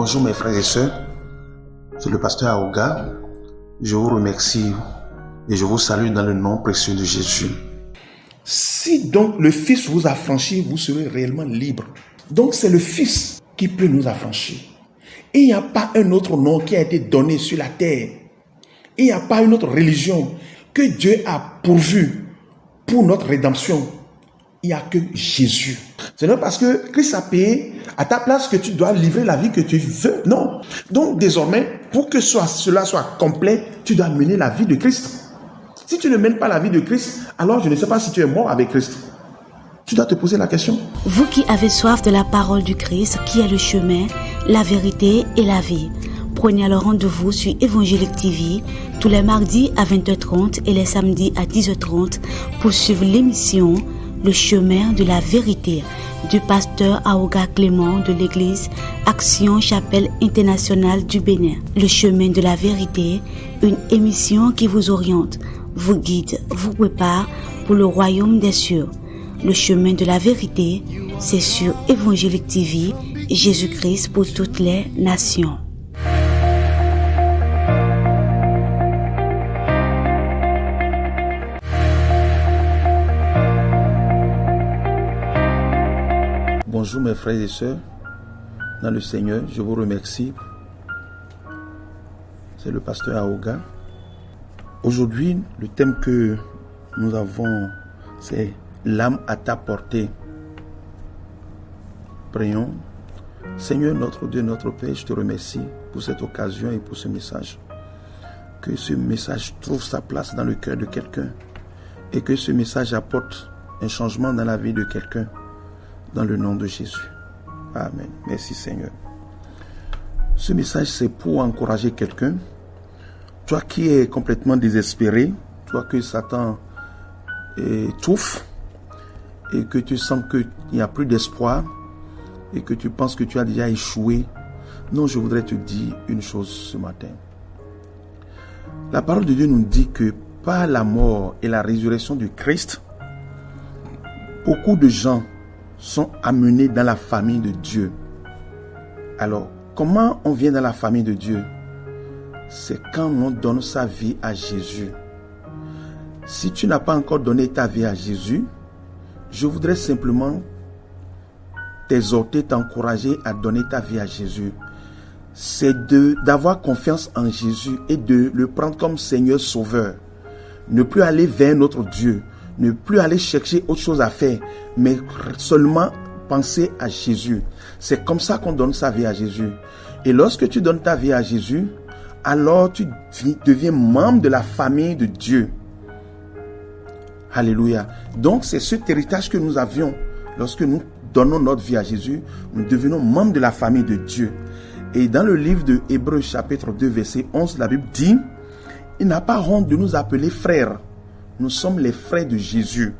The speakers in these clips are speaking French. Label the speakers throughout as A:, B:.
A: Bonjour mes frères et sœurs, c'est le pasteur Aouga. Je vous remercie et je vous salue dans le nom précieux de Jésus. Si donc le Fils vous affranchit, vous serez réellement libre. Donc c'est le Fils qui peut nous affranchir. Et il n'y a pas un autre nom qui a été donné sur la terre. Il n'y a pas une autre religion que Dieu a pourvu pour notre rédemption. Il n'y a que Jésus. Ce n'est pas parce que Christ a payé à ta place que tu dois livrer la vie que tu veux. Non. Donc désormais, pour que cela soit complet, tu dois mener la vie de Christ. Si tu ne mènes pas la vie de Christ, alors je ne sais pas si tu es mort avec Christ. Tu dois te poser la question.
B: Vous qui avez soif de la parole du Christ, qui est le chemin, la vérité et la vie, prenez alors rendez-vous sur Évangélique TV tous les mardis à 20h30 et les samedis à 10h30 pour suivre l'émission Le chemin de la vérité du pasteur Aouga Clément de l'église Action Chapelle Internationale du Bénin. Le chemin de la vérité, une émission qui vous oriente, vous guide, vous prépare pour le royaume des cieux. Le chemin de la vérité, c'est sur Évangélique TV, Jésus-Christ pour toutes les nations.
A: Bonjour mes frères et sœurs, dans le Seigneur, je vous remercie. C'est le pasteur Aouga. Aujourd'hui, le thème que nous avons, c'est l'âme à ta portée. Prions. Seigneur, notre Dieu, notre Père, je te remercie pour cette occasion et pour ce message. Que ce message trouve sa place dans le cœur de quelqu'un et que ce message apporte un changement dans la vie de quelqu'un. Dans le nom de Jésus. Amen. Merci Seigneur. Ce message, c'est pour encourager quelqu'un. Toi qui es complètement désespéré, toi que Satan étouffe et que tu sens qu'il n'y a plus d'espoir et que tu penses que tu as déjà échoué. Non, je voudrais te dire une chose ce matin. La parole de Dieu nous dit que par la mort et la résurrection du Christ, beaucoup de gens sont amenés dans la famille de Dieu. Alors, comment on vient dans la famille de Dieu? C'est quand on donne sa vie à Jésus. Si tu n'as pas encore donné ta vie à Jésus, je voudrais simplement t'exhorter, t'encourager à donner ta vie à Jésus. C'est d'avoir confiance en Jésus et de le prendre comme Seigneur Sauveur. Ne plus aller vers un autre Dieu. Ne plus aller chercher autre chose à faire, mais seulement penser à Jésus. C'est comme ça qu'on donne sa vie à Jésus. Et lorsque tu donnes ta vie à Jésus, alors tu deviens membre de la famille de Dieu. Alléluia. Donc c'est cet héritage que nous avions. Lorsque nous donnons notre vie à Jésus, nous devenons membres de la famille de Dieu. Et dans le livre de Hébreux chapitre 2 verset 11, la Bible dit, il n'a pas honte de nous appeler frères. Nous sommes les frères de Jésus.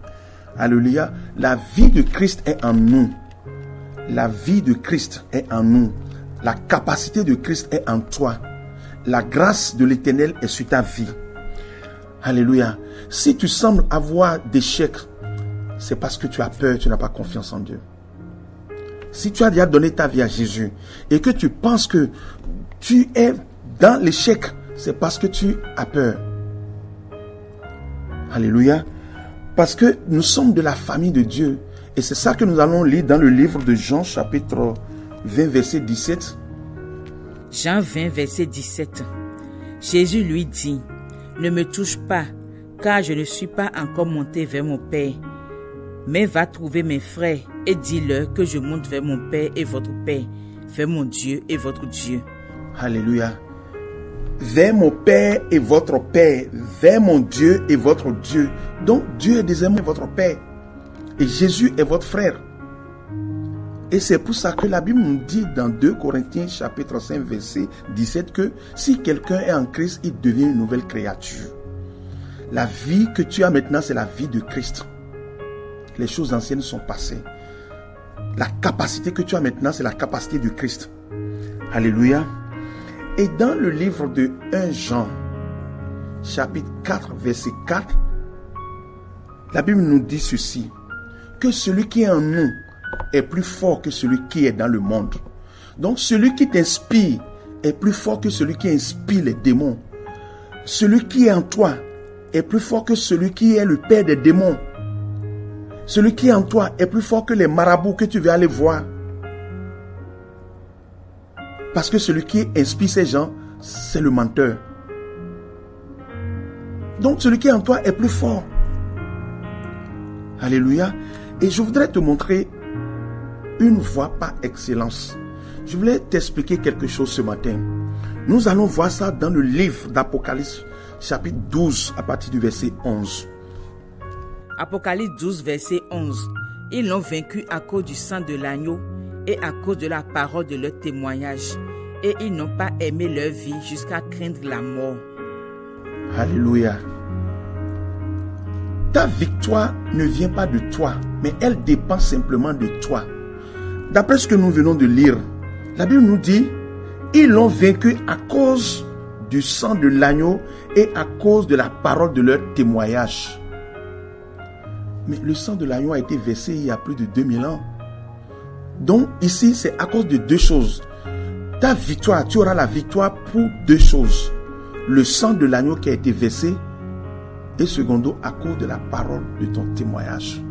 A: Alléluia. La vie de Christ est en nous. La vie de Christ est en nous. La capacité de Christ est en toi. La grâce de l'Éternel est sur ta vie. Alléluia. Si tu sembles avoir des échecs, c'est parce que tu as peur, tu n'as pas confiance en Dieu. Si tu as déjà donné ta vie à Jésus et que tu penses que tu es dans l'échec, c'est parce que tu as peur. Alléluia. Parce que nous sommes de la famille de Dieu. Et c'est ça que nous allons lire dans le livre de Jean, chapitre 20, verset 17.
C: Jean 20, verset 17. Jésus lui dit, « Ne me touche pas, car je ne suis pas encore monté vers mon Père. Mais va trouver mes frères et dis-leur que je monte vers mon Père et votre Père, vers mon Dieu et votre Dieu. »
A: Alléluia. Vers mon Père et votre Père, vers mon Dieu et votre Dieu. Donc Dieu est désormais votre Père et Jésus est votre frère. Et c'est pour ça que la Bible nous dit dans 2 Corinthiens chapitre 5 verset 17 que si quelqu'un est en Christ, il devient une nouvelle créature. La vie que tu as maintenant, c'est la vie de Christ. Les choses anciennes sont passées. La capacité que tu as maintenant, c'est la capacité du Christ. Alléluia. Et dans le livre de 1 Jean, chapitre 4, verset 4, la Bible nous dit ceci, que celui qui est en nous est plus fort que celui qui est dans le monde. Donc celui qui t'inspire est plus fort que celui qui inspire les démons. Celui qui est en toi est plus fort que celui qui est le père des démons. Celui qui est en toi est plus fort que les marabouts que tu vas aller voir. Parce que celui qui inspire ces gens, c'est le menteur. Donc celui qui est en toi est plus fort. Alléluia. Et je voudrais te montrer une voie par excellence. Je voulais t'expliquer quelque chose ce matin. Nous allons voir ça dans le livre d'Apocalypse, chapitre 12, à partir du verset 11.
C: Apocalypse 12, verset 11. Ils l'ont vaincu à cause du sang de l'agneau et à cause de la parole de leur témoignage. Et ils n'ont pas aimé leur vie jusqu'à craindre la mort.
A: Alléluia. Ta victoire ne vient pas de toi, mais elle dépend simplement de toi. D'après ce que nous venons de lire, la Bible nous dit, ils l'ont vaincu à cause du sang de l'agneau et à cause de la parole de leur témoignage. Mais le sang de l'agneau a été versé il y a plus de 2000 ans. Donc ici, c'est à cause de deux choses. Ta victoire, tu auras la victoire pour deux choses. Le sang de l'agneau qui a été versé et secondo, à cause de la parole de ton témoignage.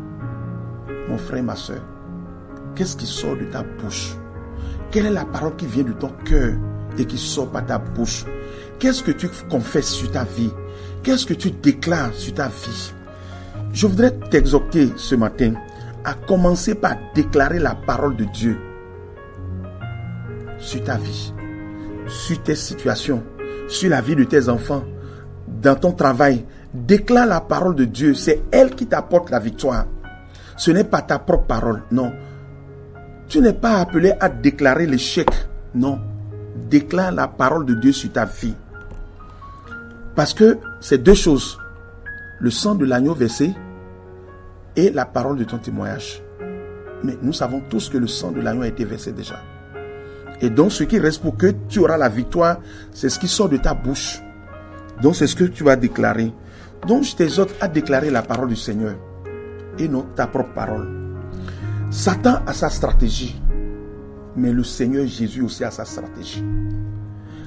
A: Mon frère, ma soeur, qu'est-ce qui sort de ta bouche? Quelle est la parole qui vient de ton cœur et qui sort par ta bouche? Qu'est-ce que tu confesses sur ta vie? Qu'est-ce que tu déclares sur ta vie? Je voudrais t'exhorter ce matin à commencer par déclarer la parole de Dieu sur ta vie, sur tes situations, sur la vie de tes enfants, dans ton travail. Déclare la parole de Dieu. C'est elle qui t'apporte la victoire. Ce n'est pas ta propre parole. Non. Tu n'es pas appelé à déclarer l'échec. Non. Déclare la parole de Dieu sur ta vie. Parce que c'est deux choses. Le sang de l'agneau versé et la parole de ton témoignage. Mais nous savons tous que le sang de l'agneau a été versé déjà. Et donc ce qui reste pour que tu auras la victoire, c'est ce qui sort de ta bouche. Donc c'est ce que tu vas déclarer. Donc je t'exhorte à déclarer la parole du Seigneur et non ta propre parole. Satan a sa stratégie, mais le Seigneur Jésus aussi a sa stratégie.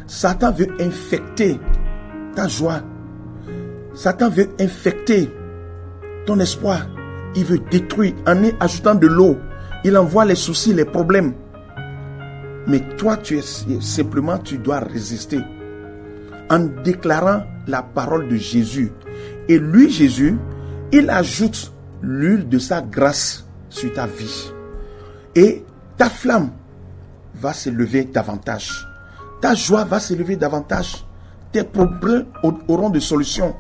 A: Satan veut infecter ta joie. Satan veut infecter ton espoir. Il veut détruire en y ajoutant de l'eau. Il envoie les soucis, les problèmes. Mais toi, tu dois résister en déclarant la parole de Jésus. Et lui, Jésus, il ajoute l'huile de sa grâce sur ta vie. Et ta flamme va s'élever davantage. Ta joie va s'élever davantage. Tes problèmes auront de solutions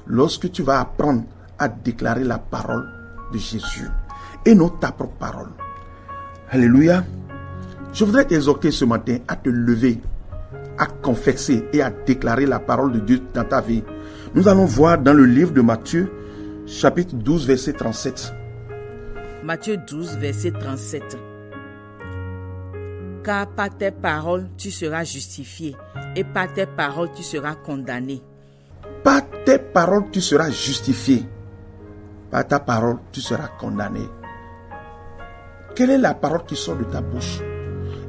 A: lorsque tu vas apprendre à déclarer la parole de Jésus et non ta propre parole. Alléluia. Je voudrais t'exhorter ce matin à te lever, à confesser et à déclarer la parole de Dieu dans ta vie. Nous allons voir dans le livre de Matthieu, chapitre 12, verset 37.
C: Matthieu 12, verset 37. Car par tes paroles, tu seras justifié, et par tes paroles, tu seras condamné.
A: Par tes paroles, tu seras justifié. Par ta parole, tu seras condamné. Quelle est la parole qui sort de ta bouche?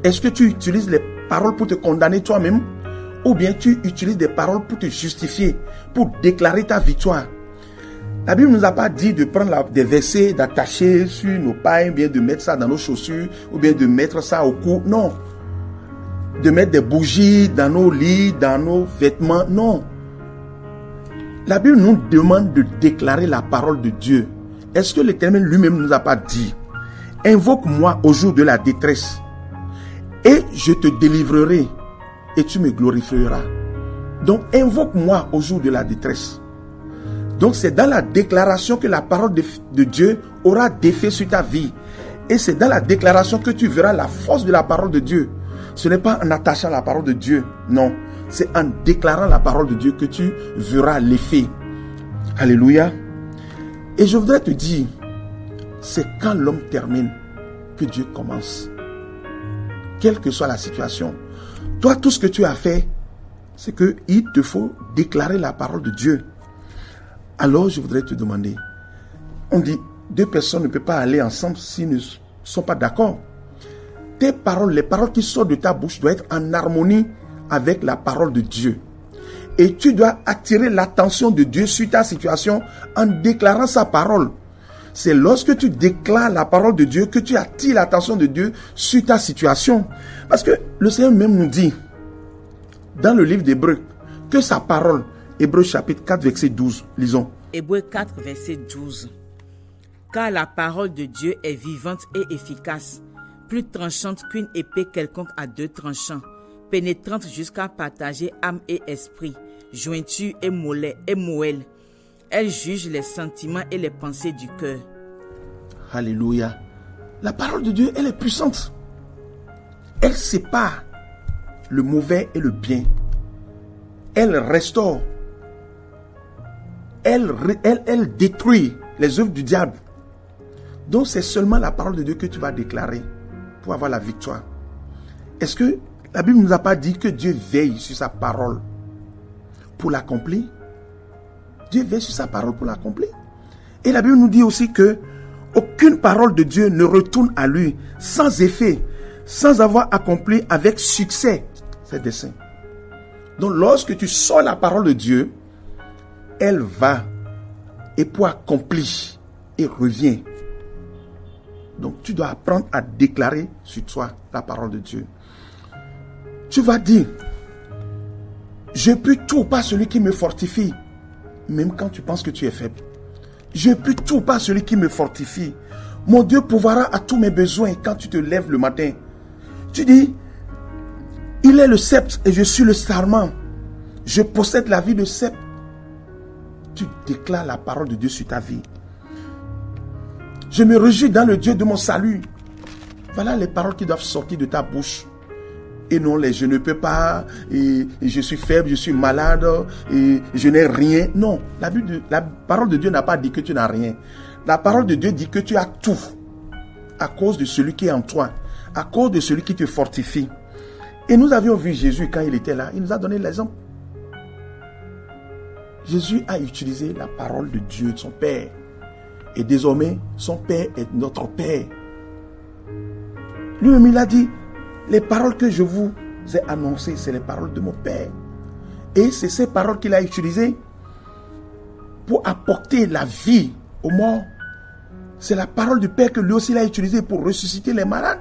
A: Est-ce que tu utilises les paroles pour te condamner toi-même? Ou bien tu utilises des paroles pour te justifier, pour déclarer ta victoire? La Bible ne nous a pas dit de prendre des versets, d'attacher sur nos pailles, bien de mettre ça dans nos chaussures, ou bien de mettre ça au cou. Non. De mettre des bougies dans nos lits, dans nos vêtements. Non. La Bible nous demande de déclarer la parole de Dieu. Est-ce que l'Éternel lui-même ne nous a pas dit: invoque-moi au jour de la détresse, et je te délivrerai, et tu me glorifieras. Donc, invoque-moi au jour de la détresse. Donc, c'est dans la déclaration que la parole de Dieu aura d'effet sur ta vie. Et c'est dans la déclaration que tu verras la force de la parole de Dieu. Ce n'est pas en attachant la parole de Dieu, non. C'est en déclarant la parole de Dieu que tu verras l'effet. Alléluia. Et je voudrais te dire, c'est quand l'homme termine que Dieu commence. Quelle que soit la situation. Toi, tout ce que tu as fait, c'est qu'il te faut déclarer la parole de Dieu. Alors, je voudrais te demander, on dit, deux personnes ne peuvent pas aller ensemble s'ils ne sont pas d'accord. tes paroles, les paroles qui sortent de ta bouche doivent être en harmonie avec la parole de Dieu. Et tu dois attirer l'attention de Dieu sur ta situation en déclarant sa parole. C'est lorsque tu déclares la parole de Dieu que tu attires l'attention de Dieu sur ta situation. Parce que le Seigneur même nous dit, dans le livre d'Hébreux, que sa parole, Hébreux chapitre 4, verset 12, lisons.
C: Hébreux 4, verset 12. Car la parole de Dieu est vivante et efficace, plus tranchante qu'une épée quelconque à 2 tranchants, pénétrante jusqu'à partager âme et esprit, jointure et moelle. Elle juge les sentiments et les pensées du cœur.
A: Alléluia. La parole de Dieu, elle est puissante. Elle sépare le mauvais et le bien. Elle restaure. Elle détruit les œuvres du diable. Donc c'est seulement la parole de Dieu que tu vas déclarer pour avoir la victoire. Est-ce que la Bible ne nous a pas dit que Dieu veille sur sa parole pour l'accomplir? Dieu veille sur sa parole pour l'accomplir. Et la Bible nous dit aussi que aucune parole de Dieu ne retourne à lui sans effet, sans avoir accompli avec succès ses desseins. Donc lorsque tu sors la parole de Dieu, elle va et pour accomplir et revient. Donc tu dois apprendre à déclarer sur toi la parole de Dieu. Tu vas dire, je peux tout par celui qui me fortifie, même quand tu penses que tu es faible. Je peux tout par celui qui me fortifie. Mon Dieu pourvoira à tous mes besoins quand tu te lèves le matin. Tu dis, il est le sceptre et je suis le sarment. Je possède la vie de sceptre. Tu déclares la parole de Dieu sur ta vie. Je me réjouis dans le Dieu de mon salut. Voilà les paroles qui doivent sortir de ta bouche. Et non les je ne peux pas, et je suis faible, je suis malade, et je n'ai rien. Non, la parole de Dieu n'a pas dit que tu n'as rien. La parole de Dieu dit que tu as tout. À cause de celui qui est en toi. À cause de celui qui te fortifie. Et nous avions vu Jésus quand il était là. Il nous a donné l'exemple. Jésus a utilisé la parole de Dieu, de son Père. Et désormais, son Père est notre Père. Lui-même, il a dit, les paroles que je vous ai annoncées, c'est les paroles de mon Père. Et c'est ces paroles qu'il a utilisées pour apporter la vie aux morts. C'est la parole du Père que lui aussi il a utilisée pour ressusciter les malades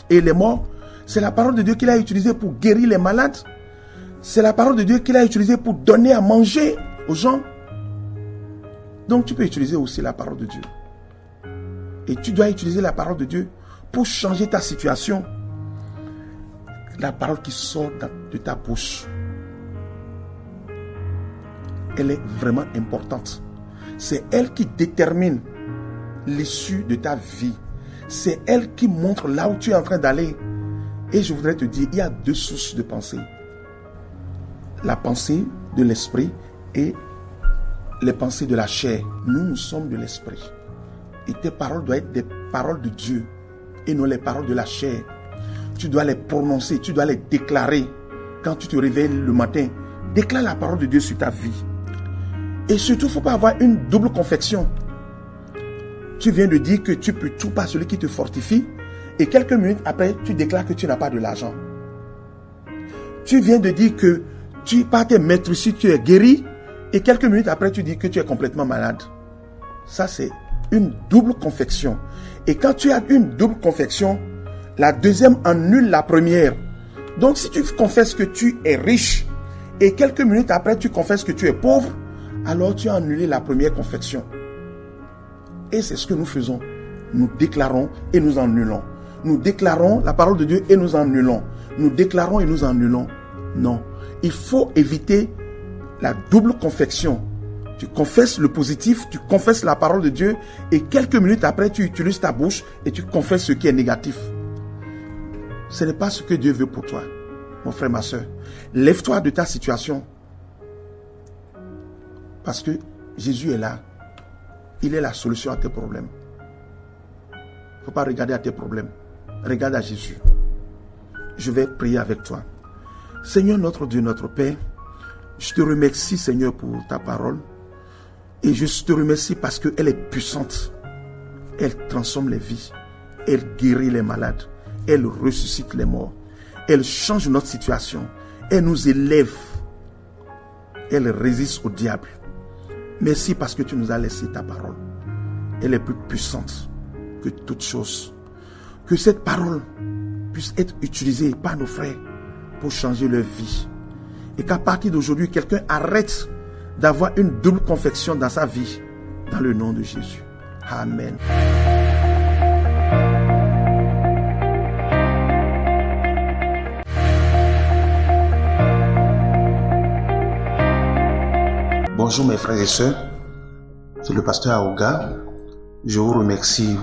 A: et les morts. C'est la parole de Dieu qu'il a utilisée pour guérir les malades. C'est la parole de Dieu qu'il a utilisée pour donner à manger aux gens. Donc tu peux utiliser aussi la parole de Dieu. Et tu dois utiliser la parole de Dieu pour changer ta situation. La parole qui sort de ta bouche, elle est vraiment importante. C'est elle qui détermine l'issue de ta vie. C'est elle qui montre là où tu es en train d'aller. Et je voudrais te dire, il y a 2 sources de pensée. La pensée de l'esprit et les pensées de la chair. Nous sommes de l'esprit. Et tes paroles doivent être des paroles de Dieu et non les paroles de la chair. Tu dois les prononcer, tu dois les déclarer. Quand tu te réveilles le matin, déclare la parole de Dieu sur ta vie. Et surtout, il ne faut pas avoir une double confection. Tu viens de dire que tu peux tout par celui qui te fortifie. Et quelques minutes après, tu déclares que tu n'as pas de l'argent. Tu viens de dire que par tes maîtrises, tu es guéri. Et quelques minutes après, tu dis que tu es complètement malade. Ça, c'est une double confection. Et quand tu as une double confection, la deuxième annule la première. Donc, si tu confesses que tu es riche et quelques minutes après, tu confesses que tu es pauvre, alors tu as annulé la première confection. Et c'est ce que nous faisons. Nous déclarons et nous annulons. Nous déclarons la parole de Dieu et nous annulons. Nous déclarons et nous annulons. Non. Il faut éviter la double confection. Tu confesses le positif, tu confesses la parole de Dieu et quelques minutes après, tu utilises ta bouche et tu confesses ce qui est négatif. Ce n'est pas ce que Dieu veut pour toi, mon frère, ma soeur. Lève-toi de ta situation. Parce que Jésus est là. Il est la solution à tes problèmes. Il ne faut pas regarder à tes problèmes. Regarde à Jésus. Je vais prier avec toi. Seigneur, notre Dieu, notre Père, je te remercie, Seigneur, pour ta parole. Et je te remercie parce qu'elle est puissante. Elle transforme les vies. Elle guérit les malades. elle ressuscite les morts. Elle change notre situation. Elle nous élève. Elle résiste au diable. Merci parce que tu nous as laissé ta parole. Elle est plus puissante que toute chose. Que cette parole puisse être utilisée par nos frères pour changer leur vie. Et qu'à partir d'aujourd'hui, quelqu'un arrête d'avoir une double confection dans sa vie. Dans le nom de Jésus. Amen. Bonjour mes frères et sœurs, c'est le pasteur Aouga. Je vous remercie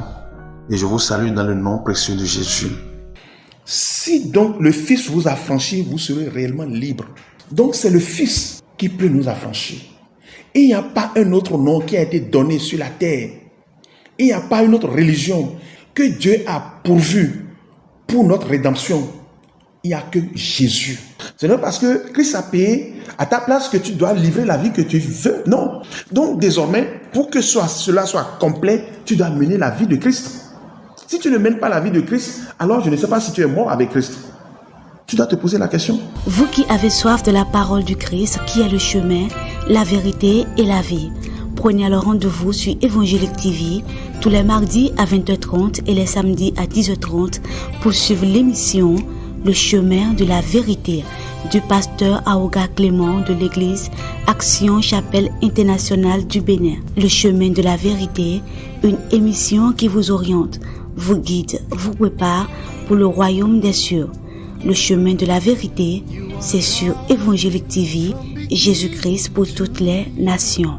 A: et je vous salue dans le nom précieux de Jésus. Si donc le Fils vous affranchit, vous serez réellement libre. Donc c'est le Fils qui peut nous affranchir. Il n'y a pas un autre nom qui a été donné sur la terre. Il n'y a pas une autre religion que Dieu a pourvu pour notre rédemption. Il n'y a que Jésus. Ce n'est pas parce que Christ a payé à ta place que tu dois livrer la vie que tu veux. Non. Donc désormais, pour que cela soit complet, tu dois mener la vie de Christ. Si tu ne mènes pas la vie de Christ, alors je ne sais pas si tu es mort avec Christ. Tu dois te poser la question.
B: Vous qui avez soif de la parole du Christ, qui est le chemin, la vérité et la vie, prenez alors rendez-vous sur Évangélique TV tous les mardis à 20h30 et les samedis à 10h30 pour suivre l'émission Le chemin de la vérité du pasteur Aouga Clément de l'église Action Chapelle Internationale du Bénin. Le chemin de la vérité, une émission qui vous oriente, vous guide, vous prépare pour le royaume des cieux. Le chemin de la vérité, c'est sur Évangélique TV, Jésus-Christ pour toutes les nations.